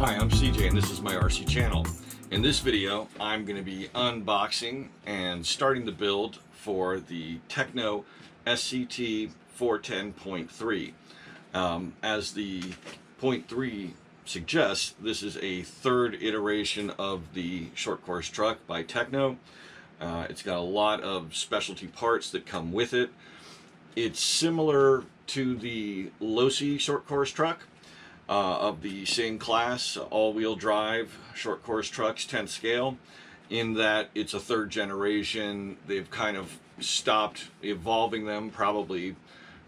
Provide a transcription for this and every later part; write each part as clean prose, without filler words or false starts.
Hi, I'm CJ and this is my RC channel. In this video, I'm going to be unboxing and starting the build for the Tekno SCT410.3. As the .3 suggests, this is a third iteration of the short course truck by Tekno. It's got a lot of specialty parts that come with it. It's similar to the Losi short course truck of the same class, all-wheel drive short course trucks, 10th scale, in that it's a third generation. They've kind of stopped evolving them, probably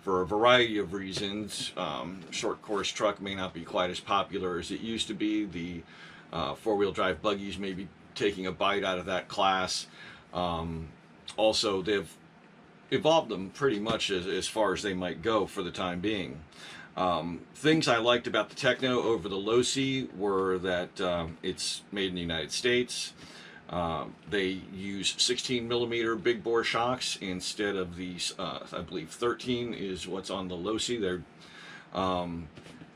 for a variety of reasons. Short course truck may not be quite as popular as it used to be. The four-wheel drive buggies may be taking a bite out of that class. Also, they've evolved them pretty much as far as they might go for the time being. Things I liked about the Tekno over the Losi were that it's made in the United States. They use 16mm big bore shocks instead of these, I believe 13 is what's on the Losi.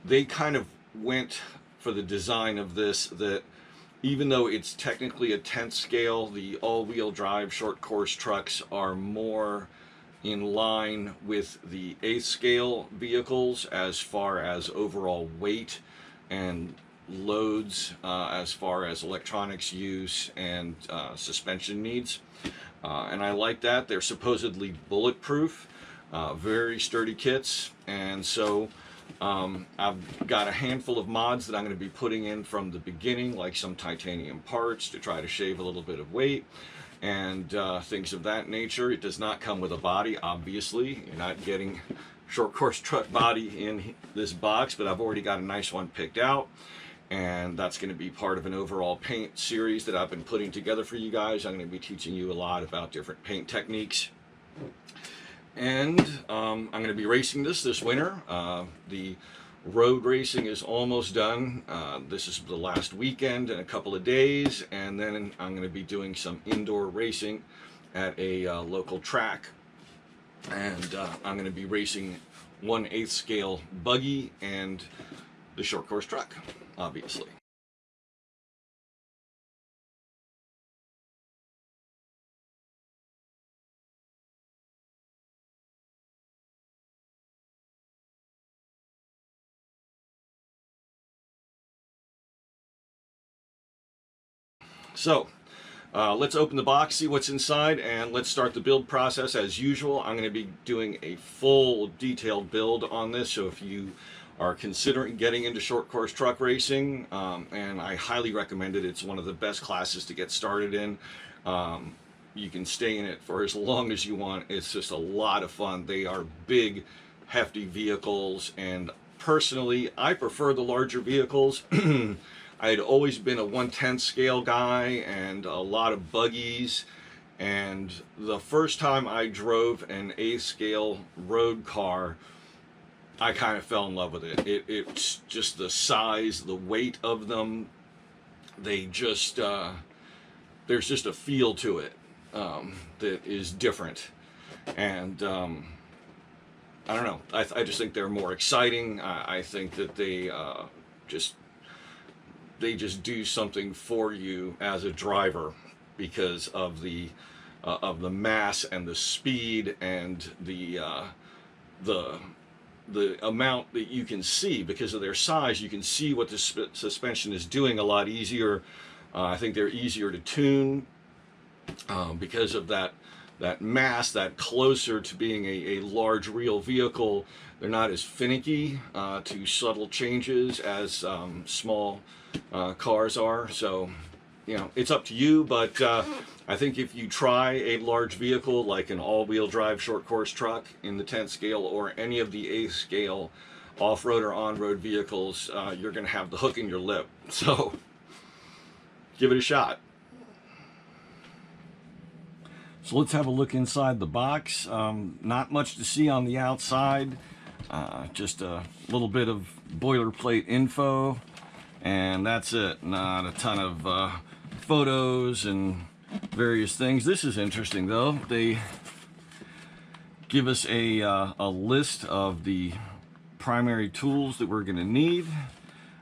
They kind of went for the design of this, that even though it's technically a 10th scale, the all-wheel drive short course trucks are more in line with the 8th scale vehicles as far as overall weight and loads, as far as electronics use and suspension needs. And I like that. They're supposedly bulletproof, very sturdy kits, and so I've got a handful of mods that I'm going to be putting in from the beginning, like some titanium parts to try to shave a little bit of weight and things of that nature. It does not come with a body, obviously. You're not getting short course truck body in this box, but I've already got a nice one picked out, and that's going to be part of an overall paint series that I've been putting together for you guys. I'm going to be teaching you a lot about different paint techniques, and I'm going to be racing this winter. The road racing is almost done. This is the last weekend in a couple of days, and then I'm going to be doing some indoor racing at a local track, and I'm going to be racing 1/8 scale buggy and the short course truck, obviously. So let's open the box, see what's inside, and let's start the build process. As usual, I'm going to be doing a full detailed build on this, so if you are considering getting into short course truck racing, and I highly recommend it. It's one of the best classes to get started in. You can stay in it for as long as you want. It's just a lot of fun. They are big, hefty vehicles, and personally, I prefer the larger vehicles. I had always been a 1/10 scale guy and a lot of buggies, and the first time I drove an 8th scale road car, I kind of fell in love with it. It's just the size, the weight of them. They just, there's just a feel to it that is different. And I don't know, I just think they're more exciting. I think that they just do something for you as a driver because of the mass and the speed and the amount that you can see. Because of their size, you can see what the suspension is doing a lot easier. I think they're easier to tune because of that mass, that closer to being a large real vehicle. They're not as finicky to subtle changes as small cars are. So, you know, it's up to you, but I think if you try a large vehicle like an all-wheel drive short course truck in the 10th scale or any of the 8th scale off-road or on-road vehicles, you're going to have the hook in your lip. So give it a shot. So let's have a look inside the box. Not much to see on the outside, just a little bit of boilerplate info, and that's it. Not a ton of photos and various things. This is interesting though. They give us a list of the primary tools that we're going to need.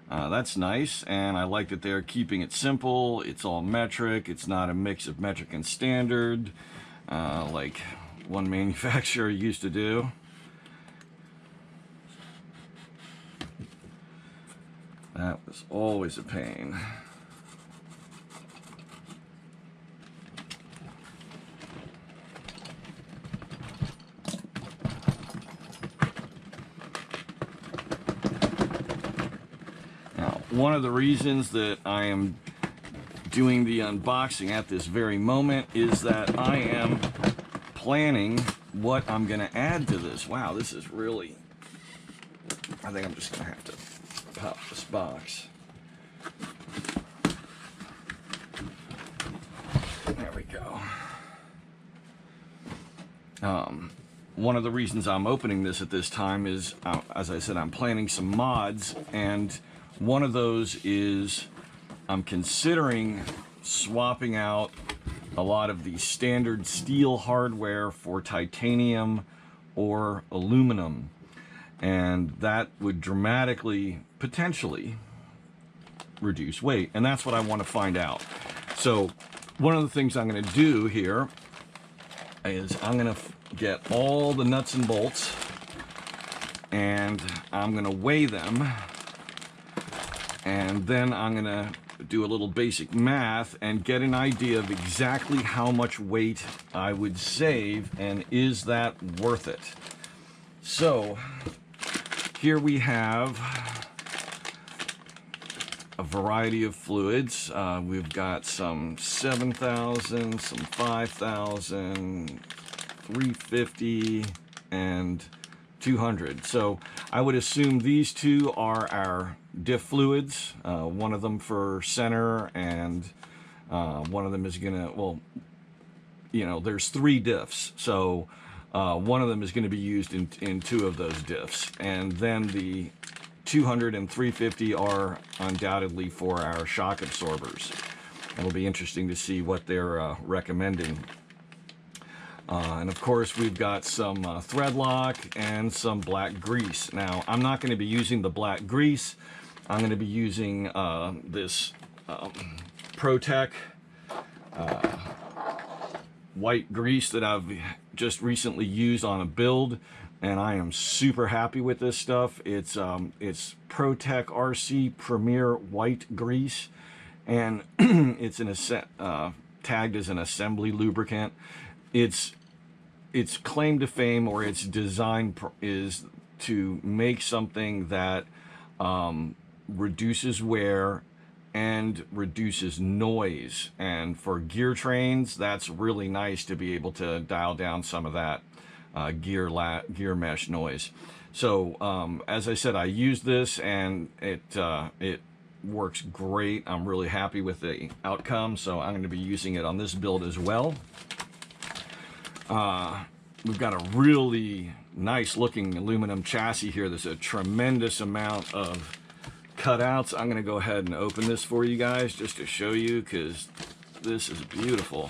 That's nice, and I like that they're keeping it simple. It's all metric. It's not a mix of metric and standard like one manufacturer used to do. That was always a pain. Now, one of the reasons that I am doing the unboxing at this very moment is that I am planning what I'm going to add to this. Wow, this is really... I think I'm just going to have to pop this box. There we go. One of the reasons I'm opening this at this time is, as I said, I'm planning some mods, and one of those is I'm considering swapping out a lot of the standard steel hardware for titanium or aluminum. And that would dramatically, potentially, reduce weight. And that's what I want to find out. So one of the things I'm going to do here is I'm going to get all the nuts and bolts, and I'm going to weigh them. And then I'm going to do a little basic math and get an idea of exactly how much weight I would save, and is that worth it? So here we have a variety of fluids. We've got some 7,000, some 5,000, 350, and 200. So I would assume these two are our diff fluids. One of them for center, and one of them is gonna, well, you know, there's 3 diffs. So one of them is going to be used in 2 of those diffs, and then the 200 and 350 are undoubtedly for our shock absorbers. It'll be interesting to see what they're recommending. And of course, we've got some thread lock and some black grease. Now, I'm not going to be using the black grease. I'm going to be using this ProTech white grease that I've just recently used on a build, and I am super happy with this stuff. It's ProTech RC Premier White Grease, and it's tagged as an assembly lubricant. Its claim to fame, or its design, is to make something that reduces wear and reduces noise. And for gear trains, that's really nice to be able to dial down some of that gear mesh noise. So as I said, I used this, and it works great. I'm really happy with the outcome, so I'm going to be using it on this build as well. We've got a really nice looking aluminum chassis here. There's a tremendous amount of cutouts. I'm going to go ahead and open this for you guys just to show you, because this is beautiful.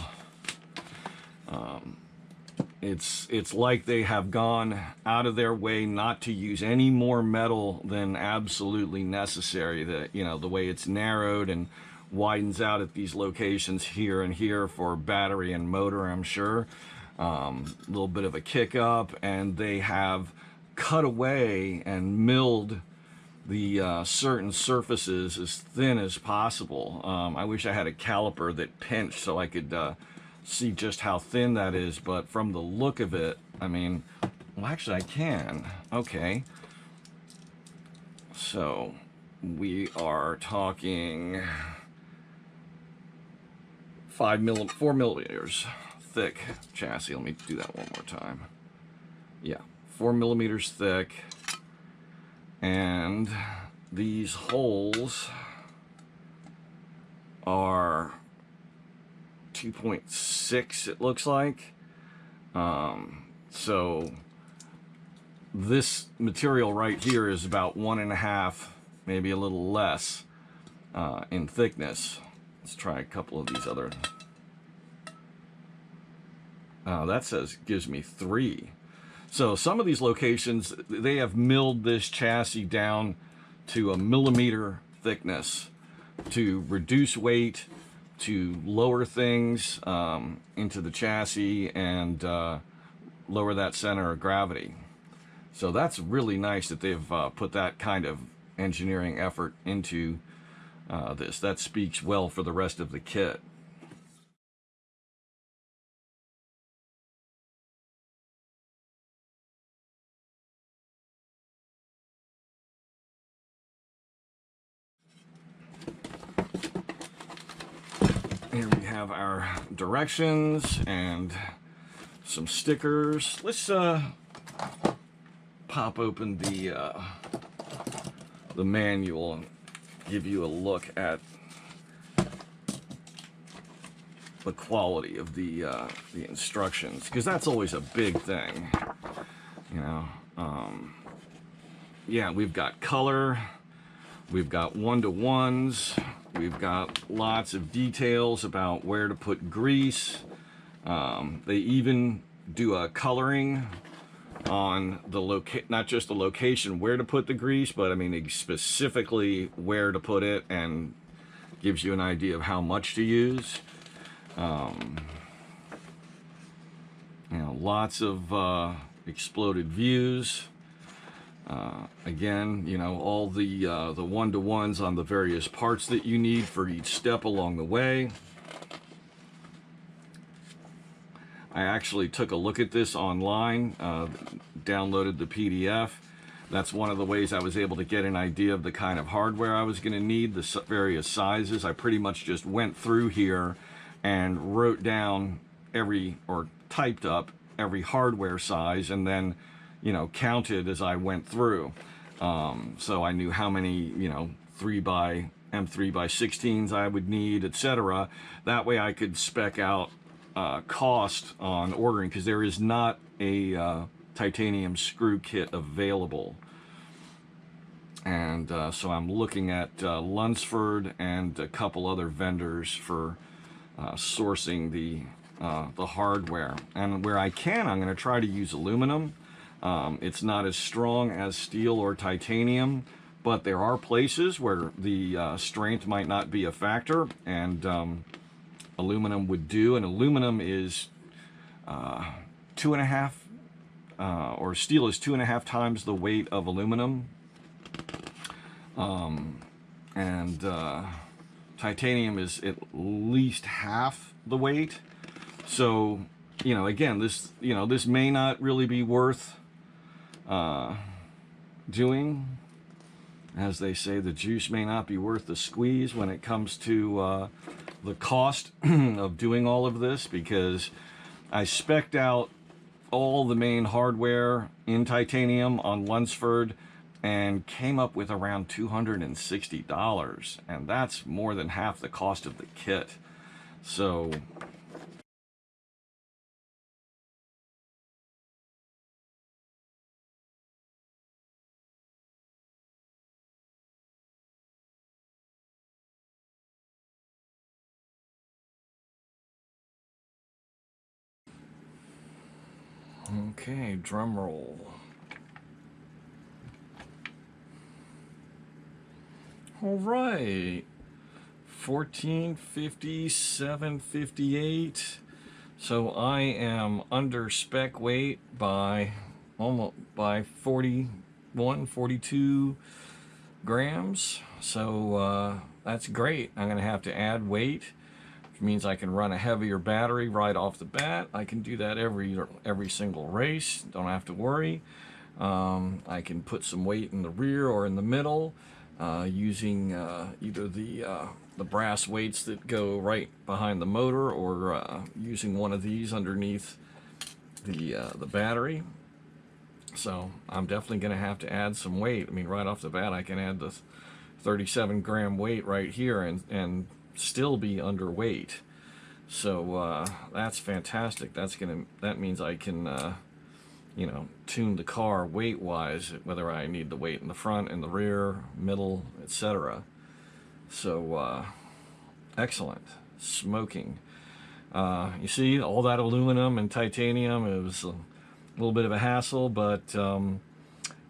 It's like they have gone out of their way not to use any more metal than absolutely necessary. The way it's narrowed and widens out at these locations here and here for battery and motor, I'm sure. A little bit of a kick up, and they have cut away and milled the certain surfaces as thin as possible. I wish I had a caliper that pinched so I could see just how thin that is, but from the look of it, I mean, well, actually I can. Okay. So we are talking 4 millimeters thick chassis. Let me do that one more time. Yeah, 4 millimeters thick. And these holes are 2.6, it looks like. So this material right here is about 1.5, maybe a little less in thickness. Let's try a couple of these other. That gives me 3. So some of these locations, they have milled this chassis down to a millimeter thickness to reduce weight, to lower things into the chassis and lower that center of gravity. So that's really nice that they've put that kind of engineering effort into this. That speaks well for the rest of the kit. Here we have our directions and some stickers. Let's pop open the manual and give you a look at the quality of the instructions, because that's always a big thing, you know. Yeah, we've got color, we've got one-to-ones, we've got lots of details about where to put grease. They even do a coloring on the not just the location where to put the grease, but I mean specifically where to put it, and gives you an idea of how much to use. You know, lots of exploded views. Again, you know, all the one-to-ones on the various parts that you need for each step along the way. I actually took a look at this online, downloaded the PDF. That's one of the ways I was able to get an idea of the kind of hardware I was going to need, the various sizes. I pretty much just went through here and wrote down or typed up every hardware size, and then, you know, counted as I went through. So I knew how many, you know, M3 by 16s I would need, etc. That way I could spec out cost on ordering, because there is not a titanium screw kit available. And so I'm looking at Lunsford and a couple other vendors for sourcing the hardware. And where I can, I'm going to try to use aluminum. It's not as strong as steel or titanium, but there are places where the strength might not be a factor, and aluminum would do. And aluminum is 2.5, or steel is 2.5 times the weight of aluminum. And titanium is at least half the weight. So, you know, again, this may not really be worth doing. As they say, the juice may not be worth the squeeze when it comes to the cost of doing all of this, because I spec'd out all the main hardware in titanium on Lunsford and came up with around $260, and that's more than half the cost of the kit. So okay, drum roll. All right, 1457.58. So I am under spec weight by almost 42 grams. So that's great. I'm going to have to add weight, which means I can run a heavier battery right off the bat. I can do that every single race. Don't have to worry. I can put some weight in the rear or in the middle, using either the brass weights that go right behind the motor, or using one of these underneath the battery. So I'm definitely going to have to add some weight. I mean, right off the bat, I can add the 37 gram weight right here and still be underweight. So that's fantastic. That means I can you know, tune the car weight-wise, whether I need the weight in the front, in the rear, middle, etc. So excellent. Smoking. You see, all that aluminum and titanium, it was a little bit of a hassle, but you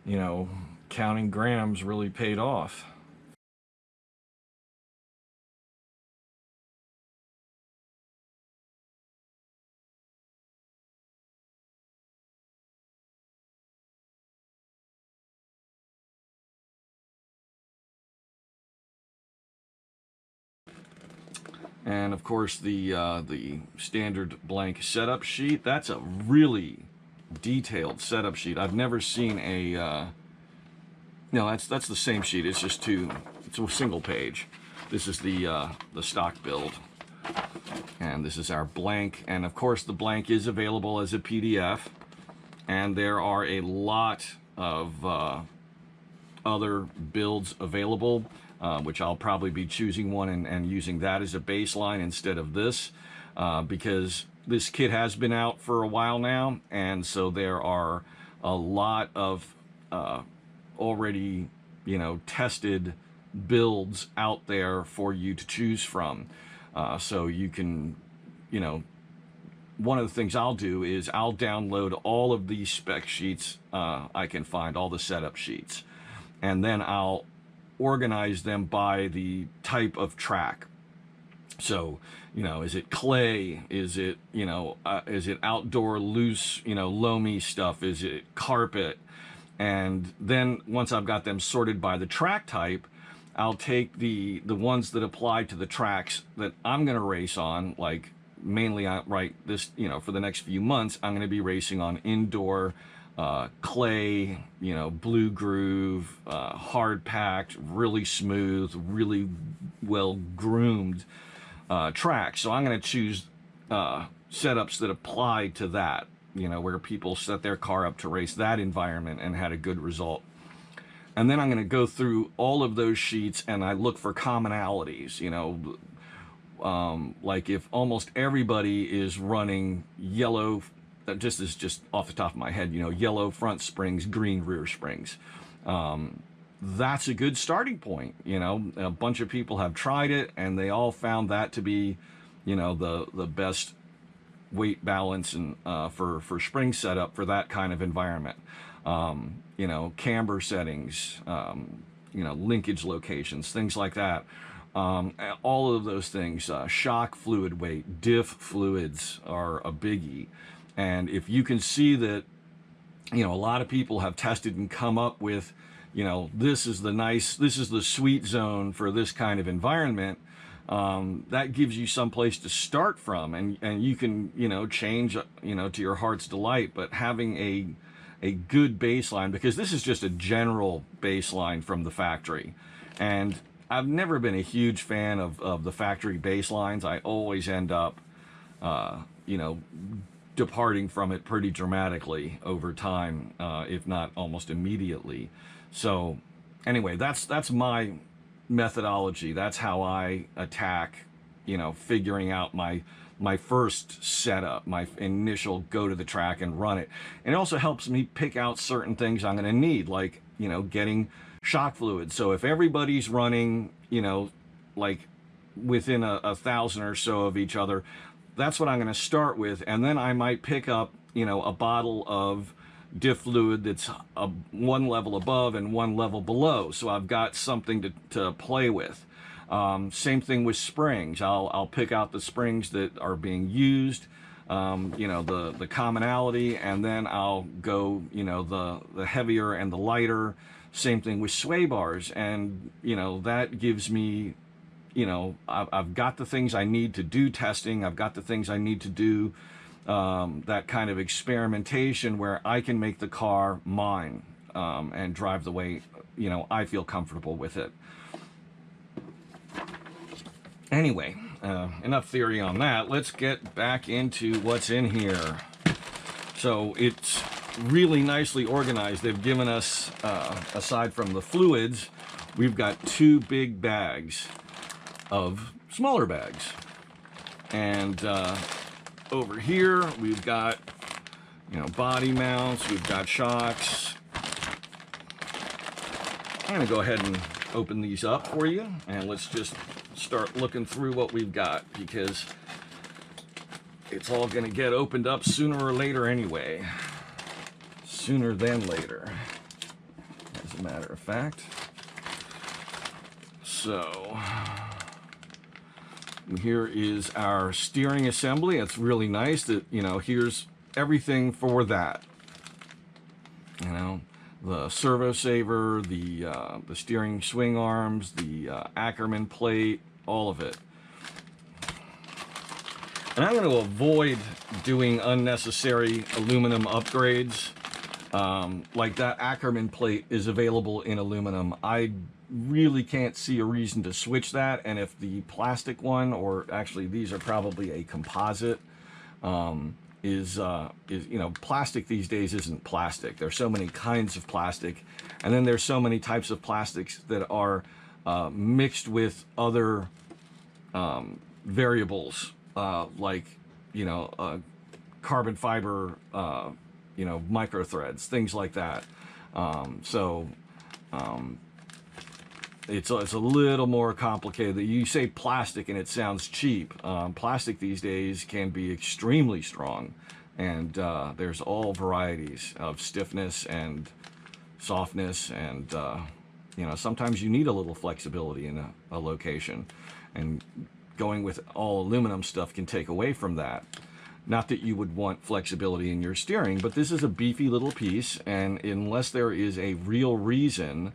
know, counting grams really paid off. And of course the standard blank setup sheet, that's a really detailed setup sheet. I've never seen a no, that's the same sheet. It's just it's a single page. This is the stock build, and this is our blank. And of course the blank is available as a PDF, and there are a lot of other builds available, which I'll probably be choosing one and using that as a baseline instead of this, because this kit has been out for a while now, and so there are a lot of already, you know, tested builds out there for you to choose from. So you can, you know, one of the things I'll do is I'll download all of these spec sheets I can find, all the setup sheets, and then I'll organize them by the type of track. So, you know, is it clay? Is it, you know, is it outdoor loose, you know, loamy stuff? Is it carpet? And then once I've got them sorted by the track type, I'll take the ones that apply to the tracks that I'm going to race on, like mainly right this, you know, for the next few months, I'm going to be racing on indoor clay, you know, blue groove, hard packed, really smooth, really well groomed tracks. So I'm going to choose setups that apply to that, you know, where people set their car up to race that environment and had a good result. And then I'm going to go through all of those sheets and I look for commonalities, you know, like if almost everybody is running yellow, this is just off the top of my head, you know, yellow front springs, green rear springs. That's a good starting point. You know, a bunch of people have tried it and they all found that to be, you know, the best weight balance and for spring setup for that kind of environment. You know, camber settings, you know, linkage locations, things like that. All of those things, shock fluid weight, diff fluids are a biggie. And if you can see that, you know, a lot of people have tested and come up with, you know, this is the sweet zone for this kind of environment, that gives you some place to start from, and you can, you know, change, you know, to your heart's delight. But having a good baseline, because this is just a general baseline from the factory, and I've never been a huge fan of the factory baselines. I always end up, you know, departing from it pretty dramatically over time, if not almost immediately. So anyway, that's my methodology. That's how I attack, you know, figuring out my first setup, my initial go to the track and run it. And it also helps me pick out certain things I'm going to need, like, you know, getting shock fluid. So if everybody's running, you know, like within a 1,000 or so of each other, that's what I'm going to start with. And then I might pick up, you know, a bottle of diff fluid that's one level above and one level below. So I've got something to play with. Same thing with springs. I'll pick out the springs that are being used, you know, the commonality, and then I'll go, you know, the heavier and the lighter. Same thing with sway bars. And, you know, that gives me, you know, I've got the things I need to do testing. I've got the things I need to do that kind of experimentation where I can make the car mine and drive the way, you know, I feel comfortable with it. Anyway, enough theory on that. Let's get back into what's in here. So it's really nicely organized. They've given us, aside from the fluids, we've got 2 big bags of smaller bags. And over here we've got, you know, body mounts, we've got shocks. I'm gonna go ahead and open these up for you, and let's just start looking through what we've got, because it's all gonna get opened up sooner or later anyway. Sooner than later, as as a matter of fact. So here is our steering assembly. It's really nice that, you know, here's everything for that. You know, the servo saver, the steering swing arms, the Ackerman plate, all of it. And I'm going to avoid doing unnecessary aluminum upgrades. Like that Ackerman plate is available in aluminum. I really can't see a reason to switch that. And if the plastic one, or actually these are probably a composite, is you know, plastic these days isn't plastic. There's so many kinds of plastic, and then there's so many types of plastics that are mixed with other variables, like, you know, carbon fiber, you know, micro threads, things like that. It's a little more complicated. You say plastic and it sounds cheap. Plastic these days can be extremely strong, and there's all varieties of stiffness and softness, and you know, sometimes you need a little flexibility in a location, and going with all aluminum stuff can take away from that. Not that you would want flexibility in your steering, but this is a beefy little piece, and unless there is a real reason,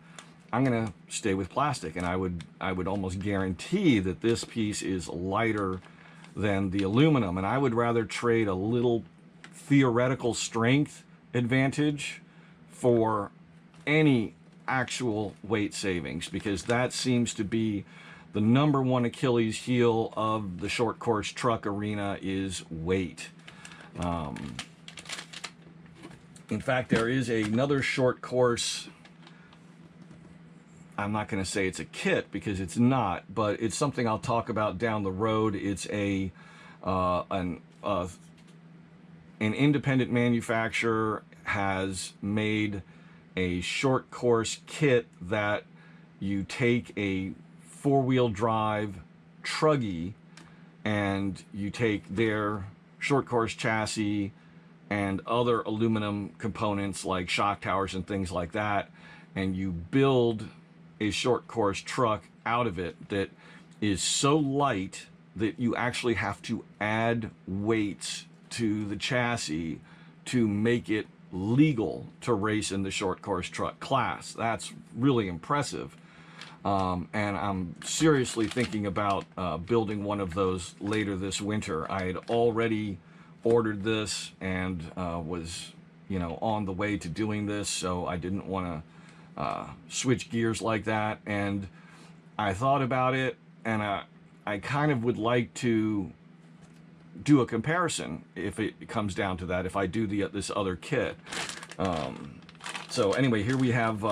I'm going to stay with plastic. And I would almost guarantee that this piece is lighter than the aluminum, and I would rather trade a little theoretical strength advantage for any actual weight savings, because that seems to be the #1 Achilles heel of the short course truck arena is weight. In fact, there is another short course, I'm not going to say it's a kit because it's not, but it's something I'll talk about down the road. It's an independent manufacturer has made a short course kit that you take a 4-wheel drive truggy and you take their short course chassis and other aluminum components like shock towers and things like that, and you build a short course truck out of it that is so light that you actually have to add weights to the chassis to make it legal to race in the short course truck class. That's really impressive. And I'm seriously thinking about building one of those later this winter. I had already ordered this and was, you know, on the way to doing this, so I didn't want to switch gears like that. And I thought about it, and I kind of would like to do a comparison if it comes down to that, if I do this other kit. So anyway, here we have,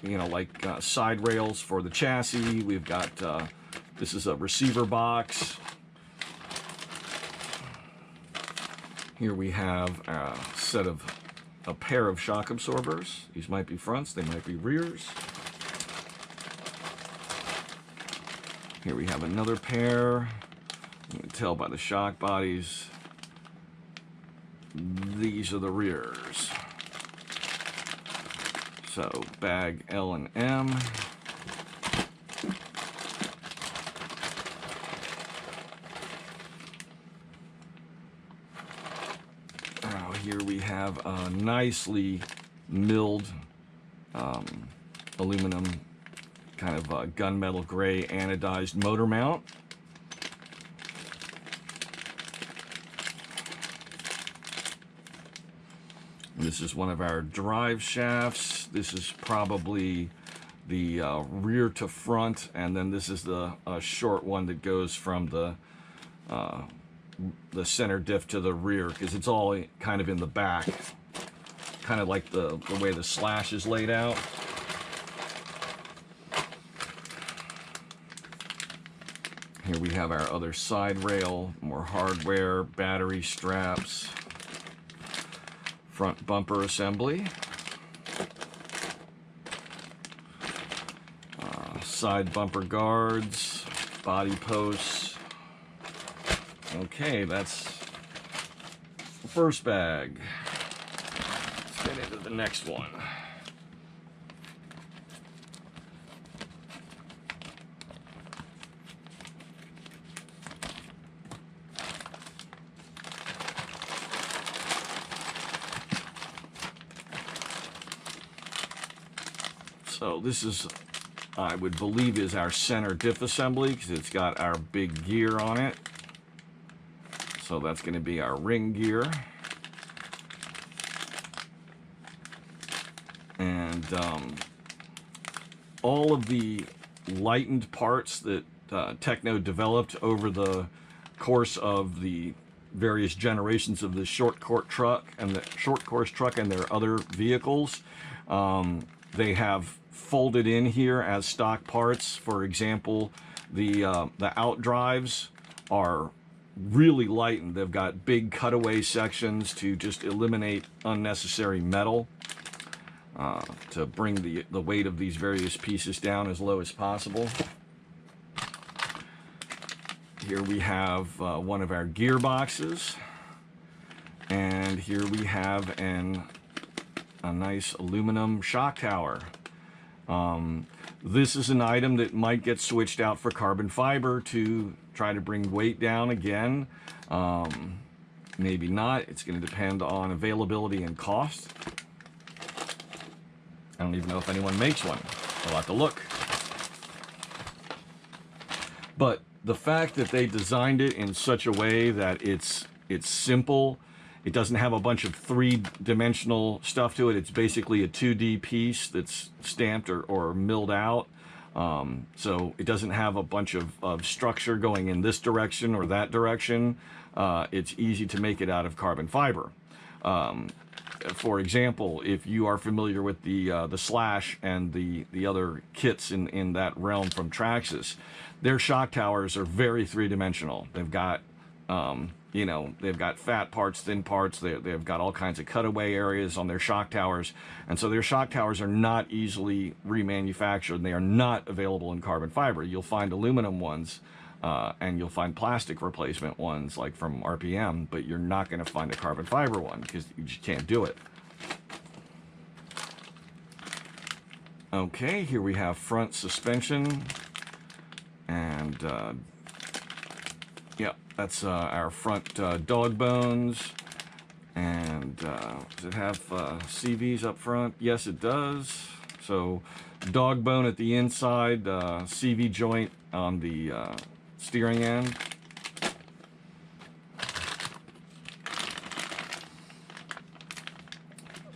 you know, like side rails for the chassis. We've got, this is a receiver box. Here we have a pair of shock absorbers. These might be fronts, they might be rears. Here we have another pair. You can tell by the shock bodies, these are the rears. So bag L and M. Now here we have a nicely milled aluminum, kind of gunmetal gray anodized motor mount. This is one of our drive shafts. This is probably the rear to front, and then this is the short one that goes from the center diff to the rear, because it's all kind of in the back, kind of like the way the slash is laid out. Here we have our other side rail, more hardware, battery straps, front bumper assembly, side bumper guards, body posts. Okay, that's the first bag. Let's get into the next one. So this is, I would believe, is our center diff assembly because it's got our big gear on it. So that's going to be our ring gear. And all of the lightened parts that Tekno developed over the course of the various generations of the short course truck and their other vehicles, they have folded in here as stock parts. For example, the outdrives are really lightened. They've got big cutaway sections to just eliminate unnecessary metal, to bring the weight of these various pieces down as low as possible. Here we have one of our gearboxes, and here we have a nice aluminum shock tower. This is an item that might get switched out for carbon fiber to try to bring weight down again. Maybe not. It's going to depend on availability and cost. I don't even know if anyone makes one. I'll have to look. But the fact that they designed it in such a way that it's simple, it doesn't have a bunch of three-dimensional stuff to it. It's basically a 2D piece that's stamped or milled out. So it doesn't have a bunch of structure going in this direction or that direction. It's easy to make it out of carbon fiber. For example, if you are familiar with the Slash and the other kits in that realm from Traxxas, their shock towers are very three-dimensional. They've got they've got fat parts, thin parts. They've got all kinds of cutaway areas on their shock towers, and so their shock towers are not easily remanufactured, and they are not available in carbon fiber. You'll find aluminum ones, and you'll find plastic replacement ones like from RPM, but you're not going to find a carbon fiber one because you just can't do it. Okay, here we have front suspension, and yeah, that's our front dog bones. And does it have CVs up front? Yes, it does. So dog bone at the inside, CV joint on the steering end.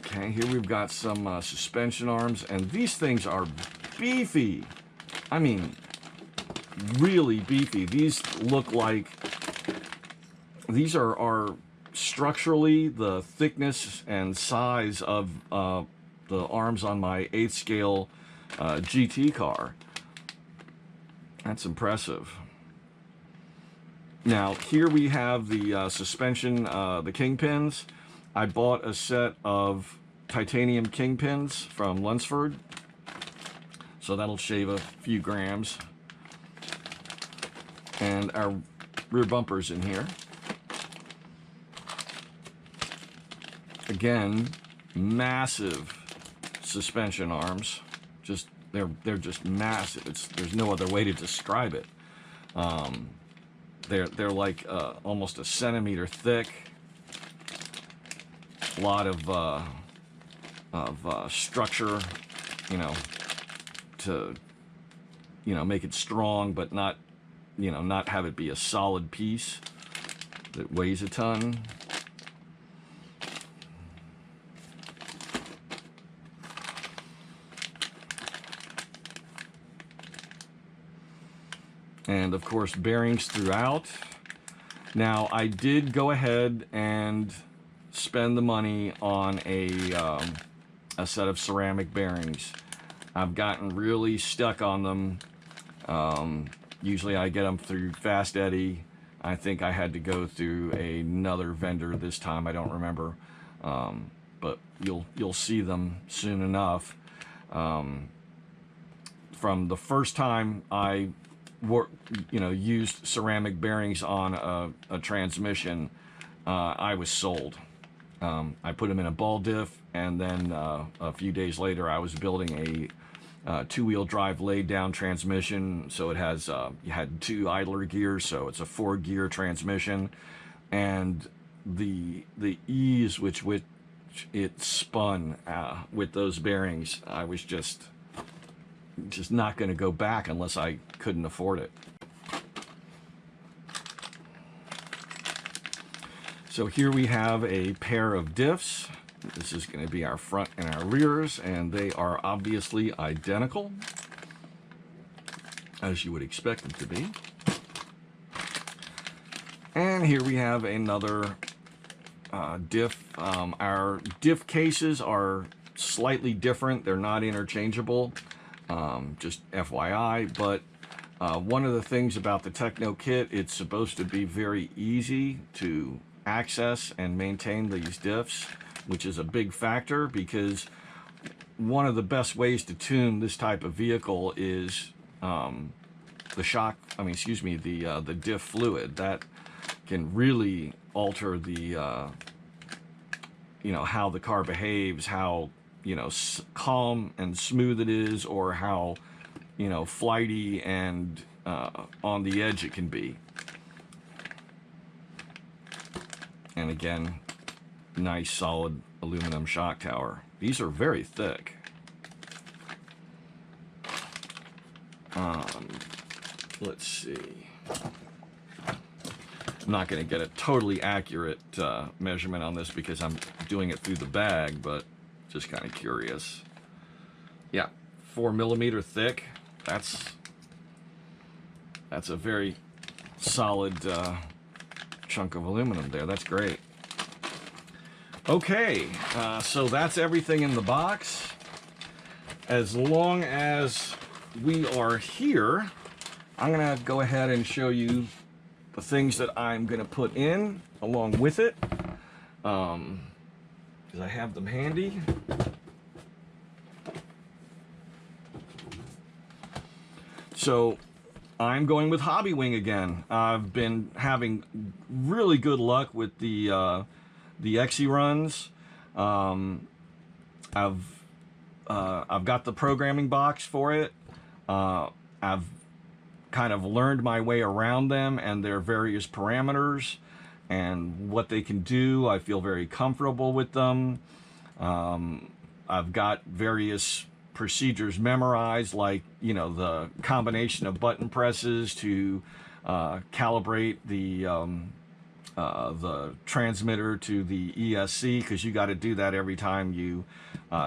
Okay, here we've got some suspension arms, and these things are beefy. I mean, really beefy. These look like, these are structurally the thickness and size of the arms on my 8th scale GT car. That's impressive. Now here we have the suspension, the kingpins. I bought a set of titanium kingpins from Lunsford, so that'll shave a few grams. And our rear bumpers in here. Again, massive suspension arms. Just they're just massive. There's no other way to describe it. They're like almost a centimeter thick. A lot of structure, to make it strong, but not not have it be a solid piece that weighs a ton. And of course, bearings throughout. Now, I did go ahead and spend the money on a set of ceramic bearings. I've gotten really stuck on them. Usually I get them through Fast Eddie. I think I had to go through another vendor this time. I don't remember, but you'll see them soon enough. From the first time I used ceramic bearings on a transmission, I was sold. I put them in a ball diff, and then a few days later I was building a two-wheel drive laid down transmission. So it has you had 2 idler gears, so it's a 4-gear transmission, and the ease which it spun with those bearings, I was just just not going to go back unless I couldn't afford it. So here we have a pair of diffs. This is going to be our front and our rears, and they are obviously identical, as you would expect them to be. And here we have another diff. Our diff cases are slightly different. They're not interchangeable, just FYI. But one of the things about the Tekno kit, it's supposed to be very easy to access and maintain these diffs, which is a big factor, because one of the best ways to tune this type of vehicle is the diff fluid. That can really alter the how the car behaves, how calm and smooth it is, or how flighty and on the edge it can be. And again, nice solid aluminum shock tower. These are very thick. Let's see. I'm not going to get a totally accurate measurement on this because I'm doing it through the bag, but just kind of curious. Yeah, 4mm thick. That's a very solid chunk of aluminum there. That's great. Okay, so that's everything in the box. As long as we are here, I'm gonna go ahead and show you the things that I'm gonna put in along with it, because I have them handy. So I'm going with Hobby Wing again. I've been having really good luck with the XE runs. I've got the programming box for it. I've kind of learned my way around them and their various parameters and what they can do. I feel very comfortable with them. I've got various procedures memorized, like the combination of button presses to calibrate the transmitter to the ESC, because you got to do that every time you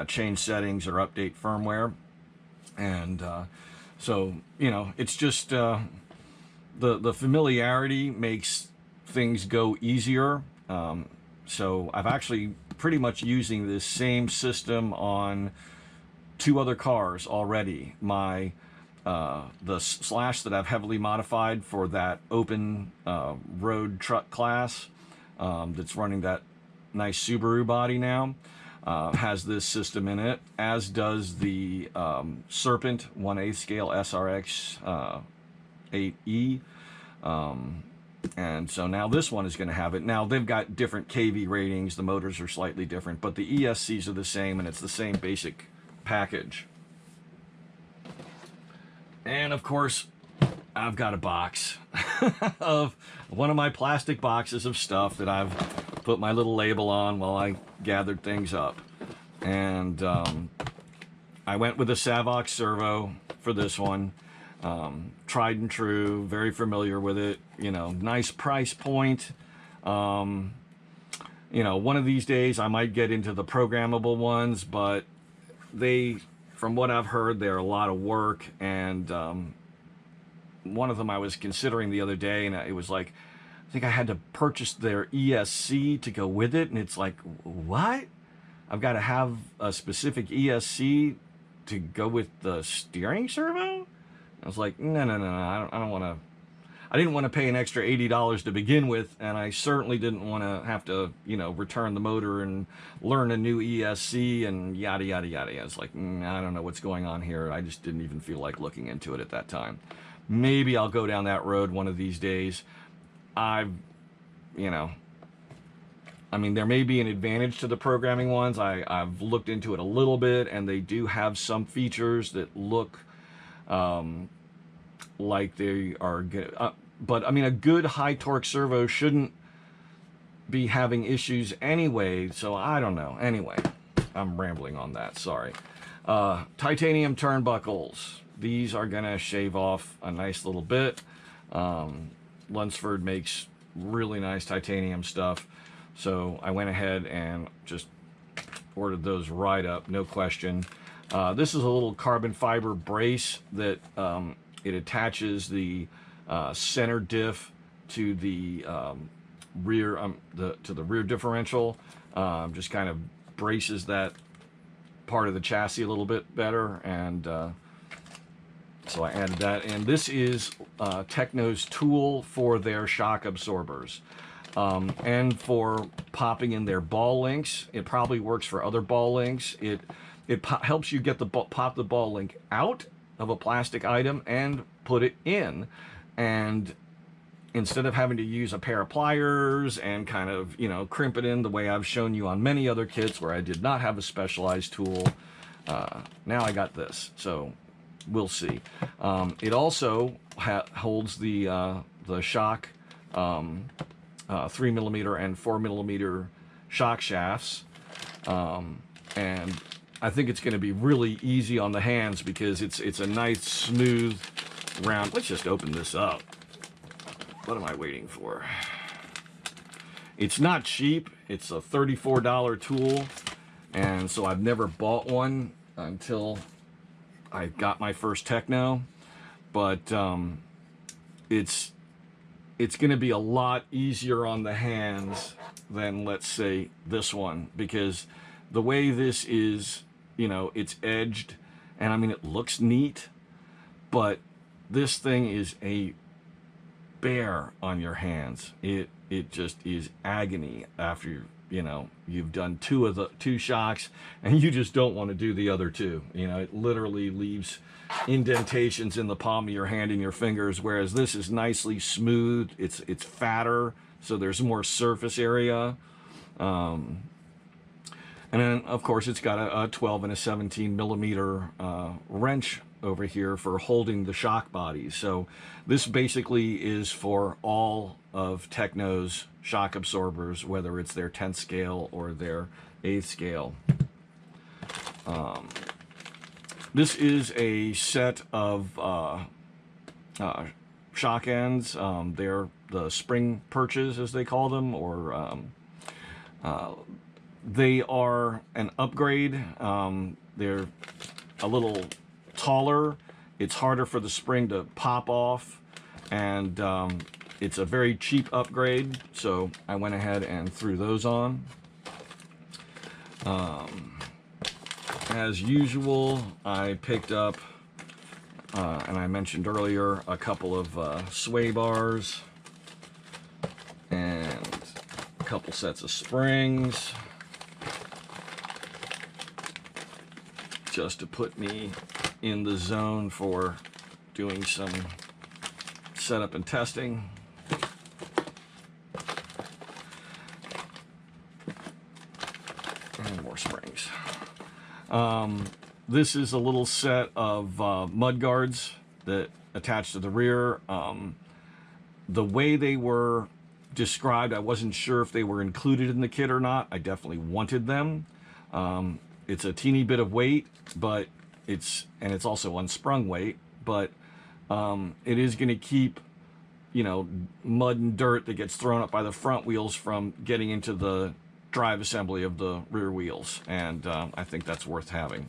change settings or update firmware. And so it's just the familiarity makes things go easier. So I've actually pretty much using this same system on 2 other cars already. My the Slash that I've heavily modified for that open road truck class, that's running that nice Subaru body now, has this system in it, as does the Serpent 1/8 scale SRX 8E. And so now this one is going to have it. Now they've got different KV ratings, the motors are slightly different, but the ESCs are the same, and it's the same basic package. And of course, I've got a box of one of my plastic boxes of stuff that I've put my little label on while I gathered things up. And I went with a Savox servo for this one. Tried and true, very familiar with it, nice price point. One of these days I might get into the programmable ones, but they, from what I've heard, they're a lot of work. And one of them I was considering the other day, and it was like, I think I had to purchase their ESC to go with it, and it's like, what? I've got to have a specific ESC to go with the steering servo? I was like, no, I don't want to. I didn't want to pay an extra $80 to begin with, and I certainly didn't want to have to, return the motor and learn a new ESC and yada, yada, yada. I was like, I don't know what's going on here. I just didn't even feel like looking into it at that time. Maybe I'll go down that road one of these days. There may be an advantage to the programming ones. I've looked into it a little bit, and they do have some features that look like they are good. But a good high torque servo shouldn't be having issues anyway, so I don't know. Anyway, I'm rambling on that, sorry. Titanium turnbuckles. These are gonna shave off a nice little bit. Lunsford makes really nice titanium stuff, so I went ahead and just ordered those right up, no question. This is a little carbon fiber brace that it attaches the center diff to the rear to the rear differential. Just kind of braces that part of the chassis a little bit better, and so I added that. And this is Tekno's tool for their shock absorbers, and for popping in their ball links. It probably works for other ball links. It helps you get the pop the ball link out of a plastic item and put it in, and instead of having to use a pair of pliers and kind of, you know, crimp it in the way I've shown you on many other kits where I did not have a specialized tool, now I got this, so we'll see. It also holds the shock 3mm and 4mm shock shafts, and I think it's going to be really easy on the hands because it's a nice smooth round. Let's just open this up. What am I waiting for? It's not cheap. It's a $34 tool, and so I've never bought one until I got my first Tekno, but it's going to be a lot easier on the hands than, let's say, this one, because the way this is, you know, it's edged, and I mean, it looks neat, but this thing is a bear on your hands. It just is agony after you've done two shocks, and you just don't want to do the other two. You know, it literally leaves indentations in the palm of your hand and your fingers, whereas this is nicely smooth. It's fatter, so there's more surface area. And then, of course, it's got a 12 and a 17mm wrench over here for holding the shock bodies. So this basically is for all of Tekno's shock absorbers, whether it's their 10th scale or their 8th scale. This is a set of shock ends. They're the spring perches, as they call them, or they are an upgrade. They're a little taller. It's harder for the spring to pop off, and it's a very cheap upgrade, so I went ahead and threw those on. As usual, I picked up, and I mentioned earlier, a couple of sway bars and a couple sets of springs, just to put me in the zone for doing some setup and testing. And more springs. This is a little set of mud guards that attach to the rear. The way they were described, I wasn't sure if they were included in the kit or not. I definitely wanted them. It's a teeny bit of weight, but it's also unsprung weight, but it is going to keep, you know, mud and dirt that gets thrown up by the front wheels from getting into the drive assembly of the rear wheels, and I think that's worth having.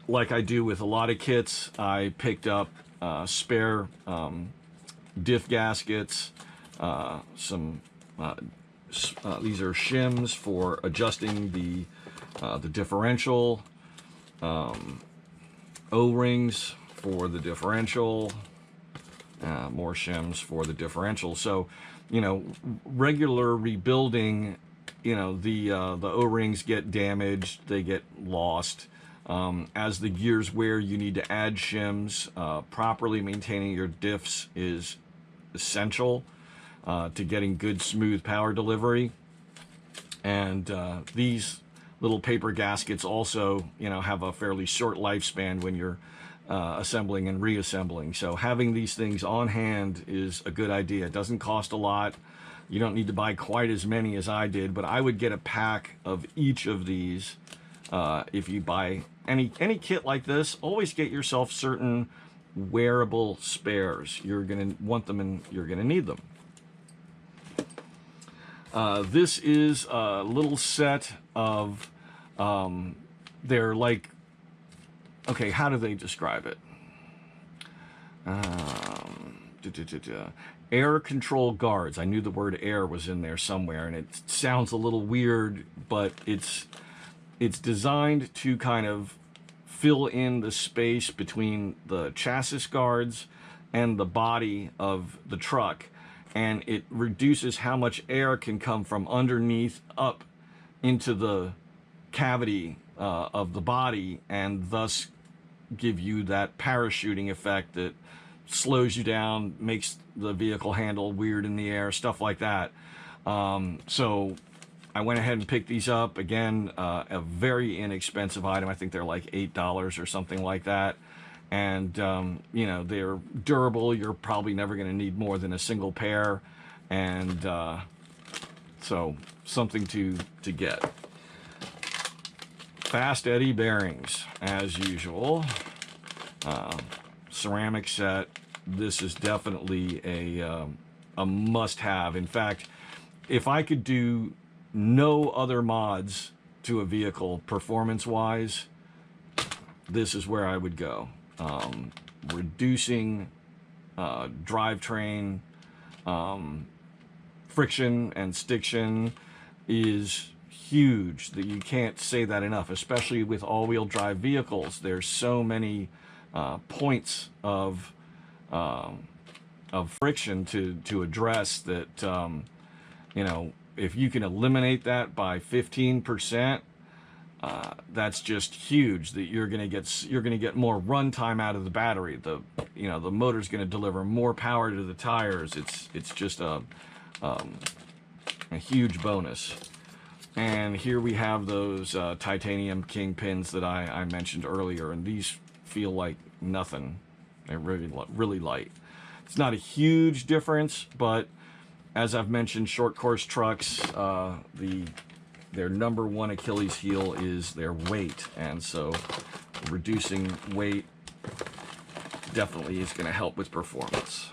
Like I do with a lot of kits, I picked up spare diff gaskets, some these are shims for adjusting the differential, O-rings for the differential, more shims for the differential. So, you know, regular rebuilding, you know, the O-rings get damaged, they get lost. As the gears wear, you need to add shims. Properly maintaining your diffs is essential to getting good smooth power delivery. And these little paper gaskets also, you know, have a fairly short lifespan when you're assembling and reassembling. So having these things on hand is a good idea. It doesn't cost a lot. You don't need to buy quite as many as I did, but I would get a pack of each of these. If you buy any kit like this, always get yourself certain wearable spares. You're going to want them and you're going to need them. This is a little set of, they're like, okay, how do they describe it? Air control guards. I knew the word air was in there somewhere, and it sounds a little weird, but it's designed to kind of fill in the space between the chassis guards and the body of the truck, and it reduces how much air can come from underneath up into the cavity of the body, and thus give you that parachuting effect that slows you down, makes the vehicle handle weird in the air, stuff like that. So I went ahead and picked these up. Again, a very inexpensive item. I think they're like $8 or something like that. And, you know, they're durable. You're probably never going to need more than a single pair. And so something to get. Fast eddy bearings, as usual. Ceramic set. This is definitely a must-have. In fact, if I could do no other mods to a vehicle performance-wise, this is where I would go. Reducing drivetrain friction and stiction is huge. That you can't say that enough, especially with all-wheel drive vehicles. There's so many points of friction to address that, you know, if you can eliminate that by 15%, that's just huge. That you're gonna get more runtime out of the battery. The motor's gonna deliver more power to the tires. It's just a huge bonus. And here we have those titanium kingpins that I mentioned earlier, and these feel like nothing. They're really light. It's not a huge difference, but as I've mentioned, short course trucks, their number one Achilles heel is their weight, and so reducing weight definitely is going to help with performance.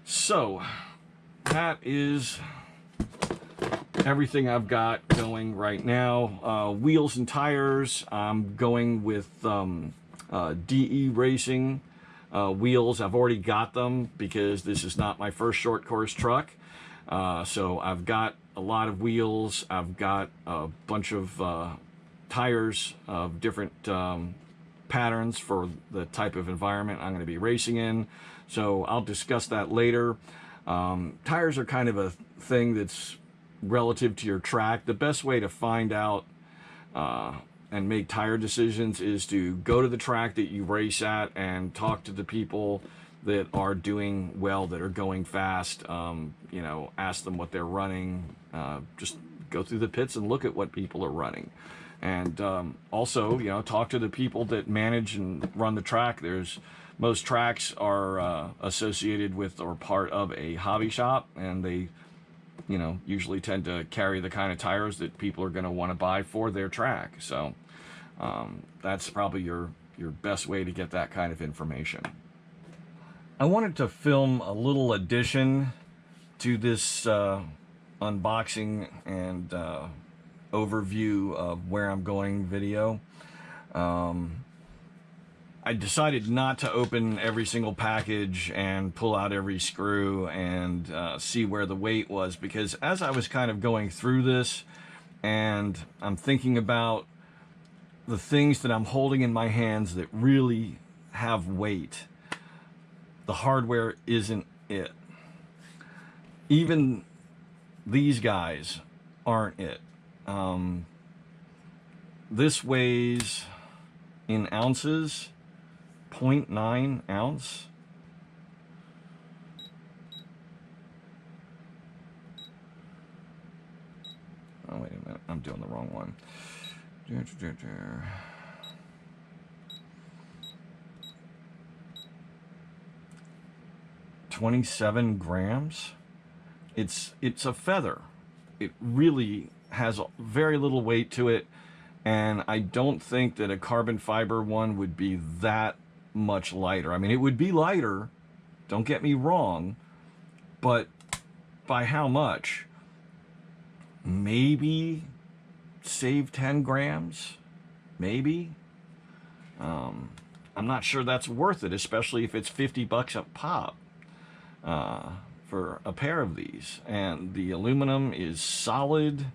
So that is everything I've got going right now. Wheels and tires, I'm going with DE Racing wheels. I've already got them because this is not my first short course truck. So I've got a lot of wheels. I've got a bunch of tires of different patterns for the type of environment I'm going to be racing in. So I'll discuss that later. Tires are kind of a thing that's relative to your track. The best way to find out and make tire decisions is to go to the track that you race at and talk to the people that are doing well, that are going fast. You know, ask them what they're running. Just go through the pits and look at what people are running. And also, you know, talk to the people that manage and run the track. Most tracks are associated with or part of a hobby shop, and they, you know, usually tend to carry the kind of tires that people are going to want to buy for their track. So that's probably your best way to get that kind of information. I wanted to film a little addition to this unboxing and overview of where I'm going video. I decided not to open every single package and pull out every screw and see where the weight was, because as I was kind of going through this and I'm thinking about the things that I'm holding in my hands that really have weight, the hardware isn't it. Even these guys aren't it. This weighs in ounces 0.9 ounce. Oh, wait a minute, I'm doing the wrong one. 27 grams. It's a feather. It really has very little weight to it, and I don't think that a carbon fiber one would be that much lighter. I mean, it would be lighter, don't get me wrong, but by how much? Maybe save 10 grams, maybe. I'm not sure that's worth it, especially if it's 50 bucks a pop for a pair of these. And the aluminum is solid.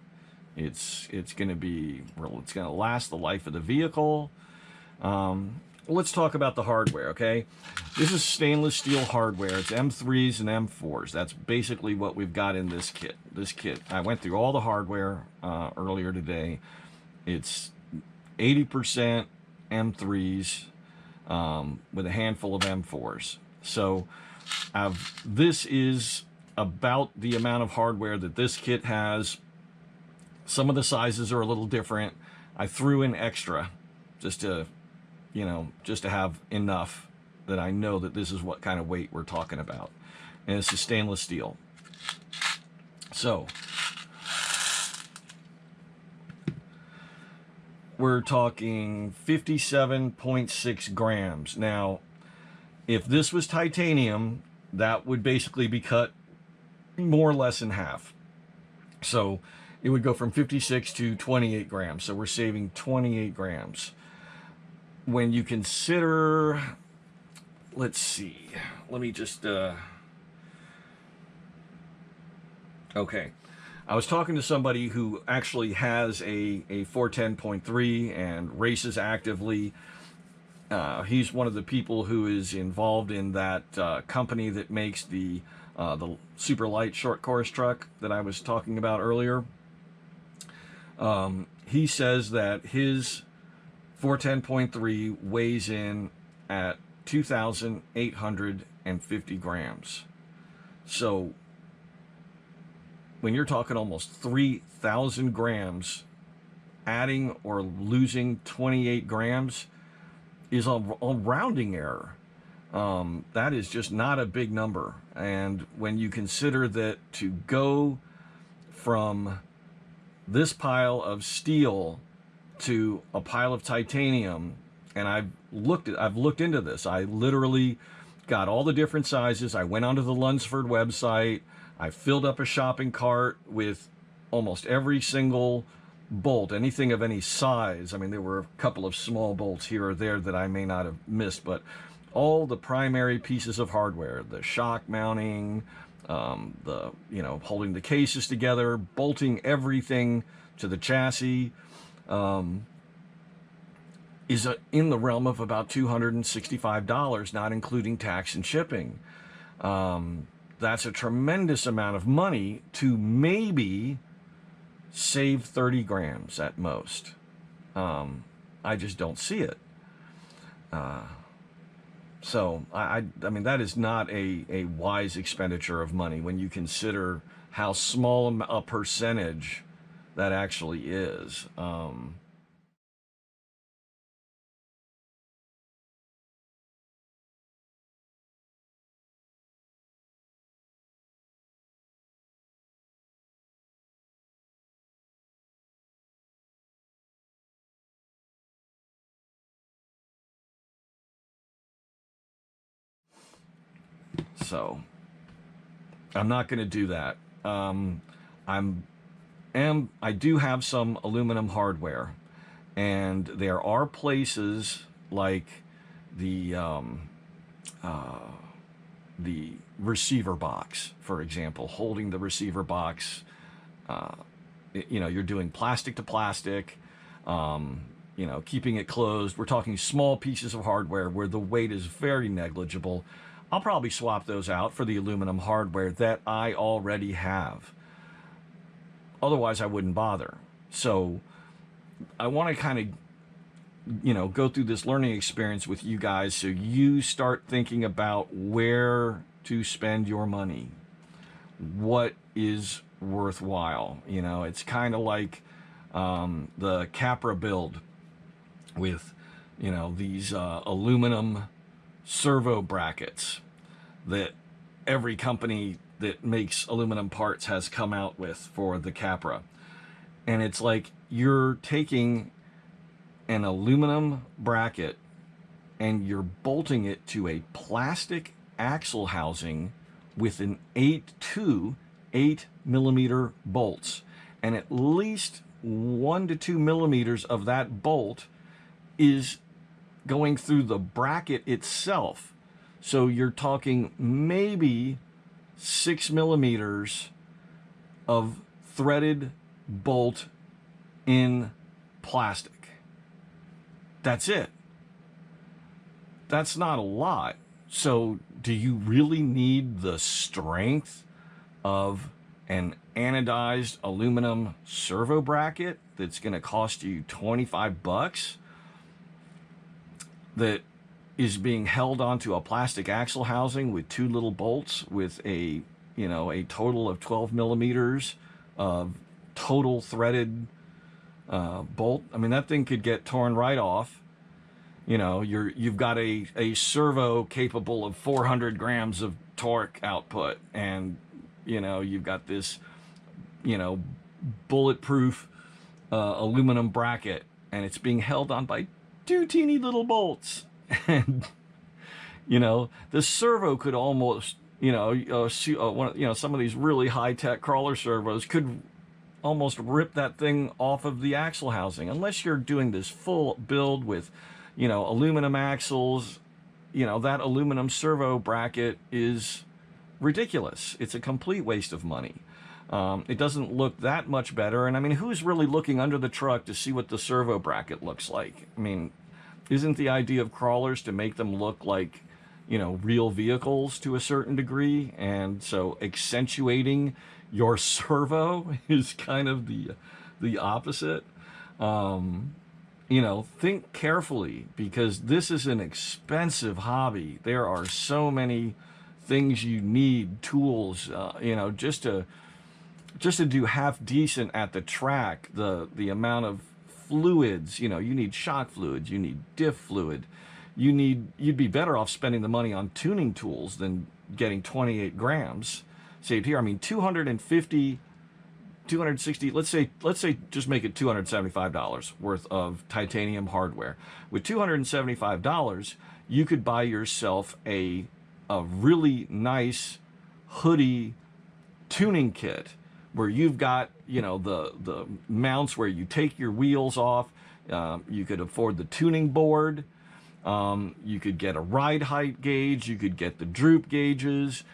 It's going to be, well, it's going to last the life of the vehicle. Let's talk about the hardware, okay? This is stainless steel hardware. It's M3s and M4s. That's basically what we've got in this kit. I went through all the hardware earlier today. It's 80% M3s with a handful of M4s. So this is about the amount of hardware that this kit has. Some of the sizes are a little different. I threw in extra just to have enough that I know that this is what kind of weight we're talking about. And it's a stainless steel. So we're talking 57.6 grams. Now, if this was titanium, that would basically be cut more or less in half. So it would go from 56 to 28 grams. So we're saving 28 grams. When you consider, let's see, let me just, okay. I was talking to somebody who actually has a 410.3 and races actively. He's one of the people who is involved in that company that makes the super light short course truck that I was talking about earlier. He says that his 410.3 weighs in at 2,850 grams. So when you're talking almost 3,000 grams, adding or losing 28 grams is a rounding error. That is just not a big number. And when you consider that to go from this pile of steel to a pile of titanium, and I've looked into this. I literally got all the different sizes. I went onto the Lunsford website. I filled up a shopping cart with almost every single bolt, anything of any size. I mean, there were a couple of small bolts here or there that I may not have missed, but all the primary pieces of hardware, the shock mounting, holding the cases together, bolting everything to the chassis, is in the realm of about $265, not including tax and shipping. That's a tremendous amount of money to maybe save 30 grams at most. I just don't see it. So I mean, that is not a wise expenditure of money when you consider how small a percentage that actually is. So I'm not going to do that. I do have some aluminum hardware, and there are places like the receiver box, for example, holding the receiver box. You're doing plastic to plastic, keeping it closed. We're talking small pieces of hardware where the weight is very negligible. I'll probably swap those out for the aluminum hardware that I already have. Otherwise, I wouldn't bother. So I want to kind of, go through this learning experience with you guys so you start thinking about where to spend your money. What is worthwhile? It's kind of like the Capra build with, these aluminum servo brackets that every company that makes aluminum parts has come out with for the Capra. And it's like you're taking an aluminum bracket and you're bolting it to a plastic axle housing with an 8 bolts. And at least 1 to 2 millimeters of that bolt is going through the bracket itself. So you're talking maybe 6 millimeters of threaded bolt in plastic. That's it. That's not a lot. So do you really need the strength of an anodized aluminum servo bracket that's going to cost you 25 bucks that is being held onto a plastic axle housing with 2 little bolts with a total of 12 millimeters of total threaded bolt? I mean, that thing could get torn right off. You've got a servo capable of 400 grams of torque output, and you've got this bulletproof aluminum bracket, and it's being held on by 2 teeny little bolts. And the servo could almost some of these really high-tech crawler servos could almost rip that thing off of the axle housing, unless you're doing this full build with aluminum axles. That aluminum servo bracket is ridiculous. It's a complete waste of money. It doesn't look that much better. And I mean, who's really looking under the truck to see what the servo bracket looks like? I mean, isn't the idea of crawlers to make them look like, real vehicles to a certain degree? And so accentuating your servo is kind of the opposite. Think carefully, because this is an expensive hobby. There are so many things you need, tools, just to do half decent at the track. The amount of fluids, you need shock fluids, you need diff fluid, you'd be better off spending the money on tuning tools than getting 28 grams saved here. I mean, 250, 260, let's say just make it $275 worth of titanium hardware. With $275, you could buy yourself a really nice hoodie tuning kit where you've got, the mounts where you take your wheels off. You could afford the tuning board. You could get a ride height gauge. You could get the droop gauges.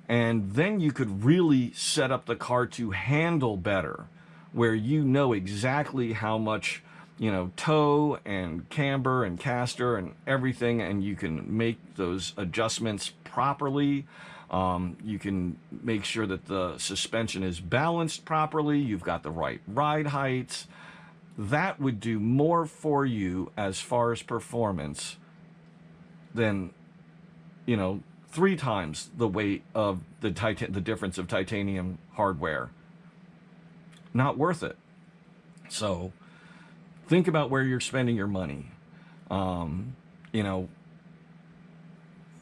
And then you could really set up the car to handle better, where exactly how much, toe and camber and caster and everything, and you can make those adjustments properly. You can make sure that the suspension is balanced properly. You've got the right ride heights. That would do more for you as far as performance than, 3 times the weight of the difference of titanium hardware. Not worth it. So think about where you're spending your money.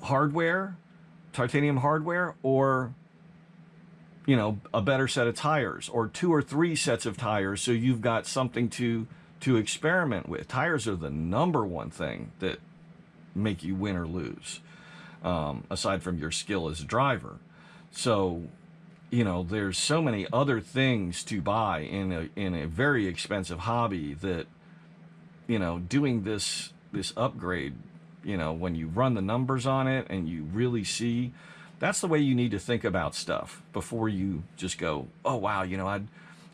Hardware, titanium hardware, or a better set of tires, or 2 or 3 sets of tires, so you've got something to experiment with. Tires are the #1 thing that make you win or lose, aside from your skill as a driver. So there's so many other things to buy in a very expensive hobby that doing this upgrade, when you run the numbers on it and you really see, that's the way you need to think about stuff before you just go, oh wow, I'm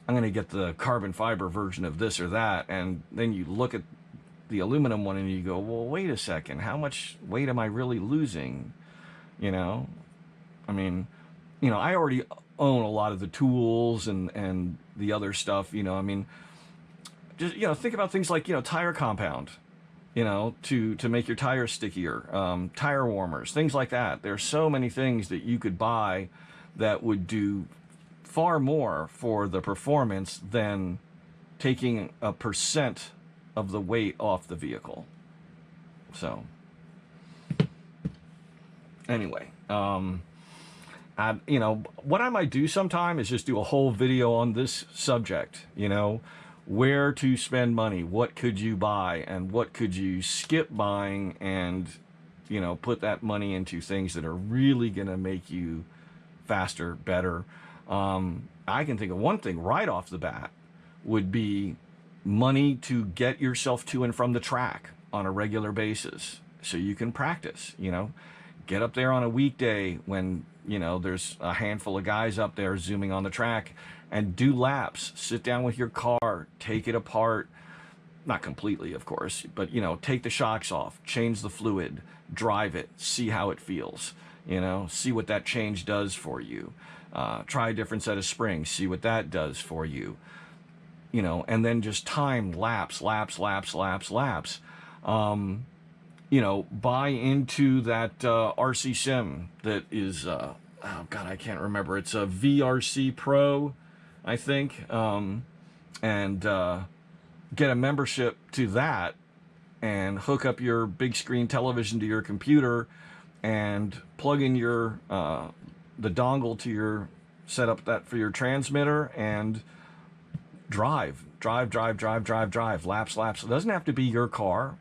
going to get the carbon fiber version of this or that, and then you look at the aluminum one and you go, well, wait a second, how much weight am I really losing? I mean, I already own a lot of the tools and the other stuff, I mean, just, think about things like, tire compound, to make your tires stickier, tire warmers, things like that. There's so many things that you could buy that would do far more for the performance than taking a % of the weight off the vehicle. So anyway, You know, what I might do sometime is just do a whole video on this subject, you know, where to spend money, what could you buy, and what could you skip buying, and, you know, put that money into things that are really going to make you faster, better. I can think of one thing right off the bat would be money to get yourself to and from the track on a regular basis so you can practice, you know. Get up there on a weekday when, you know, there's a handful of guys up there zooming on the track, and do laps. Sit down with your car, take it apart. Not completely, of course, but, you know, take the shocks off, change the fluid, drive it, see how it feels, you know, see what that change does for you. Try a different set of springs, see what that does for you, you know, and then just time laps. You know, buy into that RC sim that is, oh God, I can't remember. It's a VRC Pro, I think, and get a membership to that and hook up your big screen television to your computer and plug in your the dongle to your setup that for your transmitter and drive laps. It doesn't have to be your car.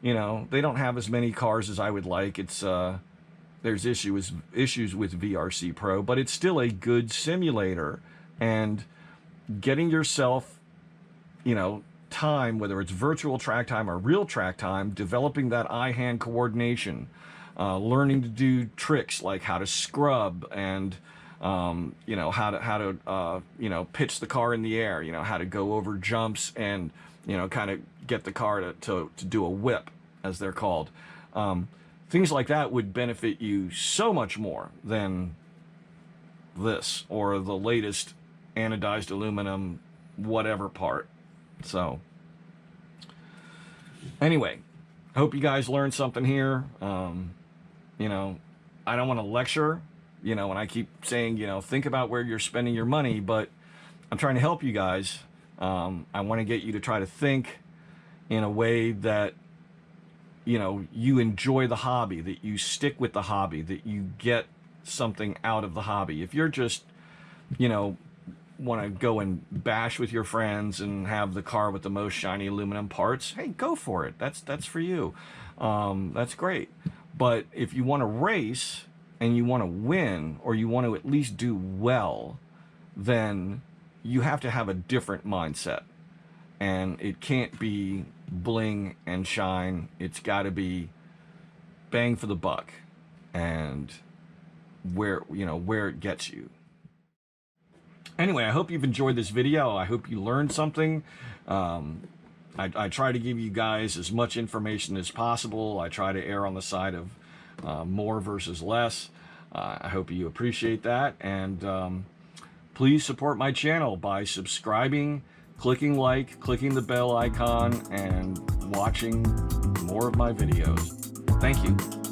You know, they don't have as many cars as I would like. It's there's issues with VRC Pro, but it's still a good simulator. And getting yourself, you know, time, whether it's virtual track time or real track time, developing that eye-hand coordination, learning to do tricks like how to scrub and you know, how to you know, pitch the car in the air, you know, how to go over jumps and, you know, kind of get the car to do a whip, as they're called. Things like that would benefit you so much more than this or the latest anodized aluminum whatever part. So anyway, I hope you guys learned something here. You know, I don't want to lecture, you know, and I keep saying, you know, think about where you're spending your money, but I'm trying to help you guys. I want to get you to try to think in a way that, you know, you enjoy the hobby, that you stick with the hobby, that you get something out of the hobby. If you're just, you know, want to go and bash with your friends and have the car with the most shiny aluminum parts, hey, go for it. That's for you. That's great. But if you want to race and you want to win, or you want to at least do well, then you have to have a different mindset. And it can't be bling and shine. It's got to be bang for the buck and where, you know, where it gets you. Anyway, I hope you've enjoyed this video. I hope you learned something. I try to give you guys as much information as possible. I try to err on the side of more versus less. I hope you appreciate that. And please support my channel by subscribing, clicking like, clicking the bell icon, and watching more of my videos. Thank you.